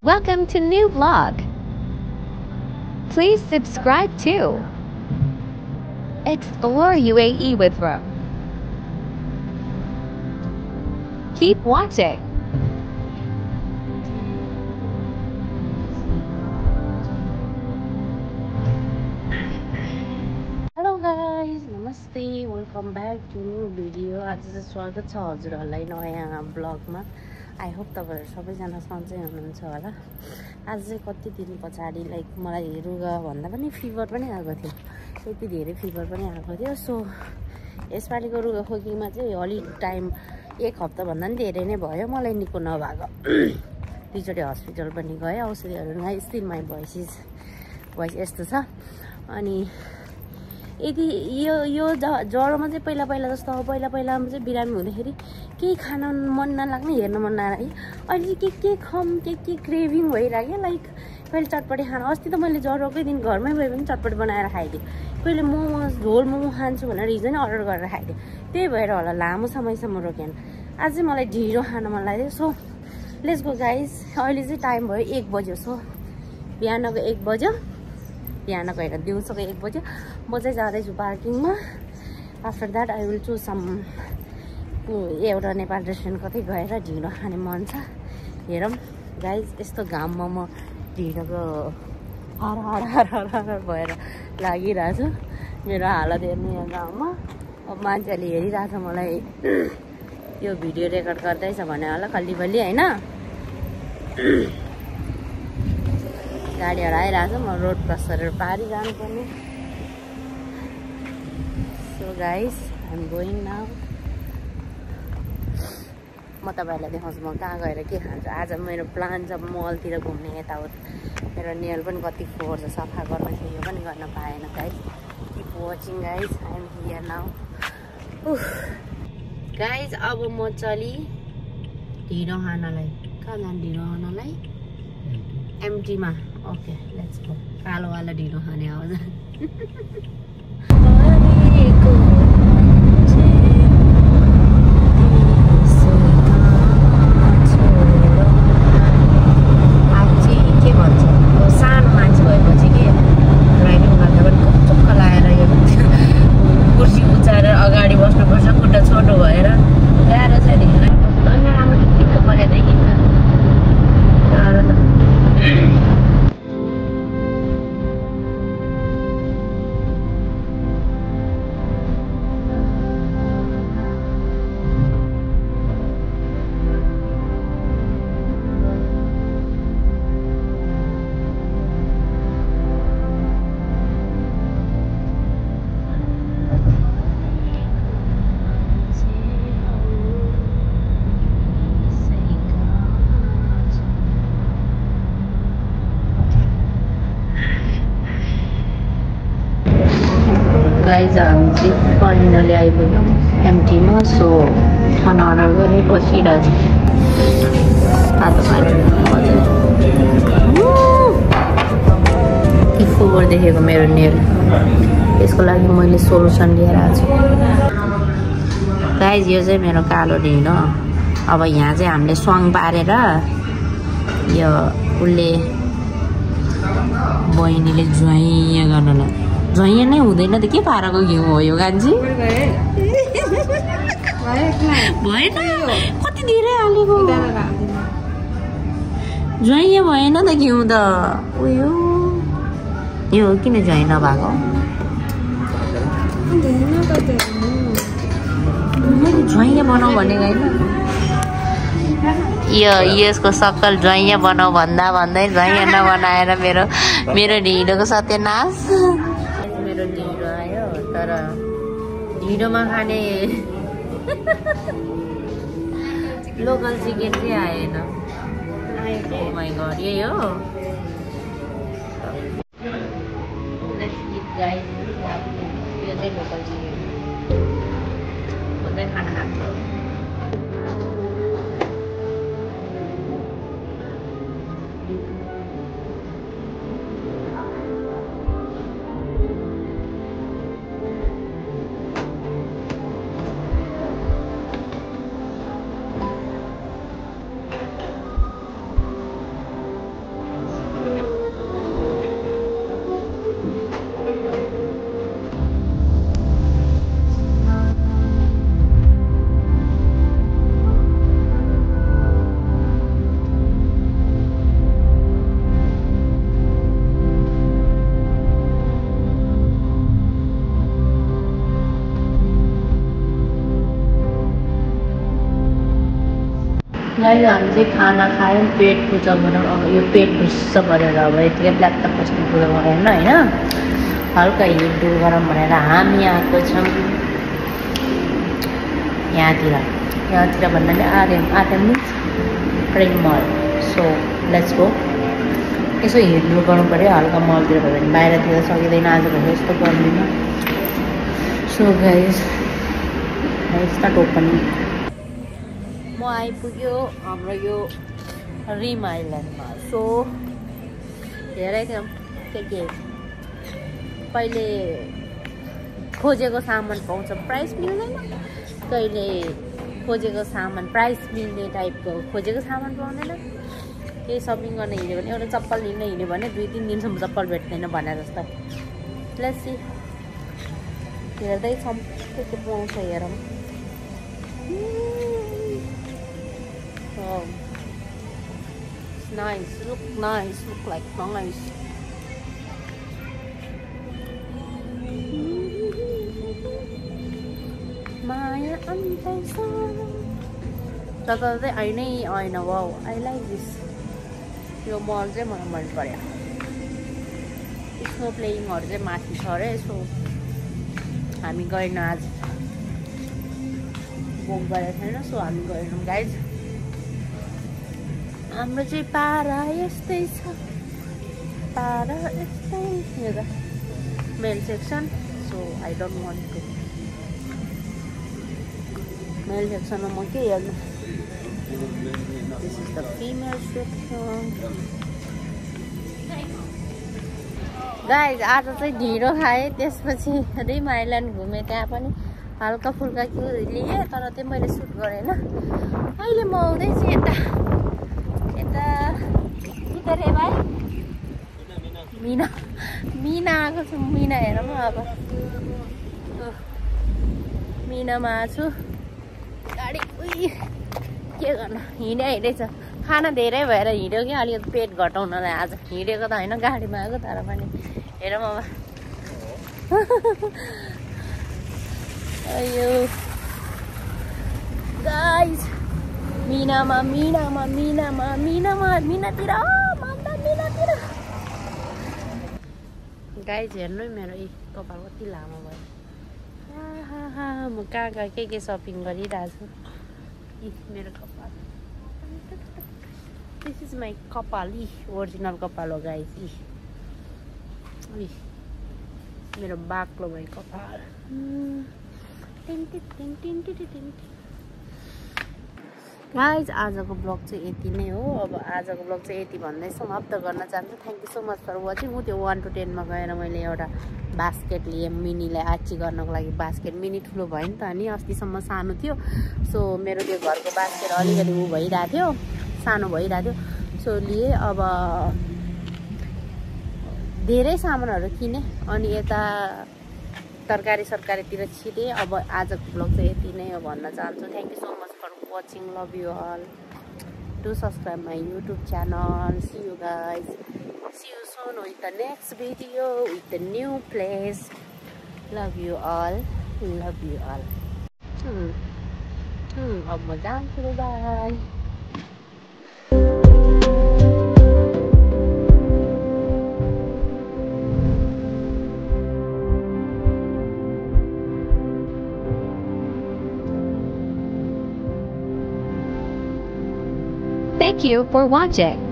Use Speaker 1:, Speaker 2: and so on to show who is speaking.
Speaker 1: Welcome to new vlog. Please subscribe to Explore UAE with Ro. Keep watching.
Speaker 2: Hello guys, namaste. Welcome back to new video. आज चाहिँ स्वागत छ हजुरहरुलाई नयाँ ब्लगमा. I hope तपाईहरु सबैजना सन्चै हुनुहुन्छ होला. आज चाहिँ कति दिन पछाडी लाइक मलाई रुगा भन्दा पनि फिभर पनि आएको थियो. त्यति धेरै फिभर पनि आएको थियो. सो यसपालिको रुगा खोकीमा चाहिँ अलि टाइम एक हप्ता भन्दा पनि धेरै नै भयो मलाई निको नभएको. दुईचोटि हस्पिटल पनि गए, औषधिहरु खाए, स्टिल माइ भोइस यस्तो छ. अनि यदि यो ज्वरोमा चाहिँ पहिला जस्तो हो. पहिलामा चाहिँ बिरामी हुँदाखेरि केही खान मन नलाग्ने, हेर्न मन नलाग्ने. अहिले चाहिँ के खाऊँ के क्रेभिङ भइरहेको. लाइक कहिले चटपटी खान. अस्ति त मैले ज्वरोकै दिन घरमै गए पनि चटपटी बनाएर खाइदिएँ. कहिले मोमो झोल मोमो खान्छु भनेर हिजो नै अर्डर गरेर खाइदिएँ. त्यही भएर होला लामो समयसम्म रोकेन. आज चाहिँ मलाई ढिँडो खान मन लाग्यो. So let's go guys. अहिले चाहिँ टाइम भयो 1 बज्यो. सो बिहानको 1 बज्यो. बिहानको होइन, दिउँसोको 1 बज्यो. म चाहिँ जाँदैछु पार्किङमा. After that I will choose some एउटा नेपाल रेस्टुरेन्ट कतै गएर ढिँडो खाने मन छ. हेरौँ गाइज, यस्तो घाममा म ढिँडोको हर भएर लागिरहेको छु. मेरो हालत हेर्नु यहाँ गाउँमा. अब मान्छेले हेरिरहेछ मलाई यो भिडियो रेकर्ड गर्दैछ भने होला खल्ली होइन. गाडीहरू आइरहेको छ. म रोड क्रस गरेर पारी जानुपर्ने. So guys, I am going now. म तपाईँहरूलाई देखाउँछु म कहाँ गएर के खान्छु. आज मेरो प्लान छ मलतिर घुम्ने, यताउता. मेरो नेल पनि कति फोहोर छ, सफा गर्नु थियो, यो पनि गर्न पाएन. Guys keep watching guys. I am here now. Guys अब म चली ढिँडो खानलाई. कहाँ जानु ढिँडो खानलाई? एमटीमा. Okay let's go. कालोवाला ढिँडो खाने आवाज. गाइज हामी चाहिँ फाइनली आइपुग्यौँ एमटीमा. सो खाना अर्डर गरेँ, बसिरहेको छु. तातो पानी के फोहोर देखेको मेरो नेल. यसको लागि मैले सोलुसन लिएर आएको छु. गाइज यो चाहिँ मेरो कालो ढिँडो. अब यहाँ चाहिँ हामीले स्वाङ पारेर यो उसले बहिनीले ज्वाइँ गर्नलाई. ज्वाइँ नै हुँदैन त के पाराको घिउ हो यो गान्छी? भएन, कति धेरै हालेको. ज्वाइँ भएन त घिउ त. उयो यो किन ज्वाइँ नभएको? मैले ज्वाइँ बनाऊ भनेको होइन. यसको सक्कल ज्वाइँ बनाऊ भन्दै ज्वाइँ नबनाएर मेरो ढिँडोको सत्यनाश. मेरो ढिँडो आयो, तर ढिँडोमा खाने लोकल चिकन चाहिँ आएन. Oh my god, यही हो. Let's eat guys. यो चाहिँ लोकल चिकन. म चाहिँ खाना खान्छु. गाइस हामी चाहिँ खाना खायौँ पेट पुजा गरेर अब यो पेट ढुस्स गरेर अब यतिकै ब्ल्याक बस्ने पुजा गरेन होइन हल्का हिँडडुल गरौँ भनेर हामी आएको छौँ यहाँतिर भन्नाले आर्यम मिन्स प्रेम मल सो लेट्स गो यसो हिँड्डुल गर्नु पऱ्यो हल्का मलतिर भयो भने बाहिरतिर सकिँदैन आजको यस्तो गर्दिनँ सो गाइस स्टार्ट ओपनिङ म आइपुग्यो हाम्रो यो रिम आइल्यान्डमा सो हेरेको थियौँ के कहिले खोजेको सामान पाउँछ प्राइस मिल्दैन कहिले खोजेको सामान प्राइस मिल्ने टाइपको खोजेको सामान पाउँदैन केही सपिङ गर्न हिँड्यो भने एउटा चप्पल लिन हिँड्यो भने 2-3 दिनसम्म चप्पल भेट्दैन भने जस्तो लेट्स सी हेर्दैछौँ के पाउँछ हेरौँ nice look like nice Maya Antesa I know wow I like this यो मल चाहिँ मलाई मन पर्यो स्नो प्लेइङहरु चाहिँ माथि छ रे सो हामी गएन आज बुक गरेको छैन सो हामी गएनौँ गाइज हाम्रो चाहिँ पारा यस्तै छ पारा यस्तै हेर male section so I don't want to male सेक्सनमा म के हेर्नु this is the female section guys आज चाहिँ ढिँडो खाएँ त्यसपछि रिम आइल्यान्ड घुमेँ त्यहाँ पनि हल्का फुल्का के लिएँ तर त्यो मैले सुट गरेन अहिले म आउँदैछु यता रे भाइ मिना आएको छु मिना हेरौँ अब मिनामा छु गाडी उही के गर्नु हिँडेछ खाना धेरै भएर हिँड्यो कि अलिकति पेट घटाउनलाई आज हिँडेको त होइन गाडीमा आएको तर पनि हेरौँ अब अयो गाइस मिनातिर गाइज हेर्नु मेरो कपाल कति लामो भयो म कहाँ के सपिङ गरिरहेको छु मेरो कपाल दिस इज माई कपाल ओरिजिनल कपाल हो गाइज मेरो बाक्लो भयो कपाल गाइज आजको ब्लग चाहिँ यति नै हो अब आजको ब्लग चाहिँ यति भन्दै समाप्त गर्न चाहन्छु thank you so much for watching ऊ त्यो 1 to 10 मा गएर मैले एउटा बास्केट लिएँ मिनीलाई आची गर्नको लागि बास्केट मिनी ठुलो भयो नि त अनि अस्तिसम्म सानो थियो सो मेरो त्यो घरको बास्केट अलिकति ऊ भइरहेको थियो सानो भइरहेको थियो सो लिएँ अब धेरै सामानहरू किनेँ अनि यता तरकारीतिर छिरेँ अब आजको ब्लग चाहिँ यति नै हो भन्न चाहन्छु thank you so much for watching love you all do subscribe my YouTube channel see you guys see you soon with the next video with the new place love you all अब म जान्छु by
Speaker 1: Thank you for watching.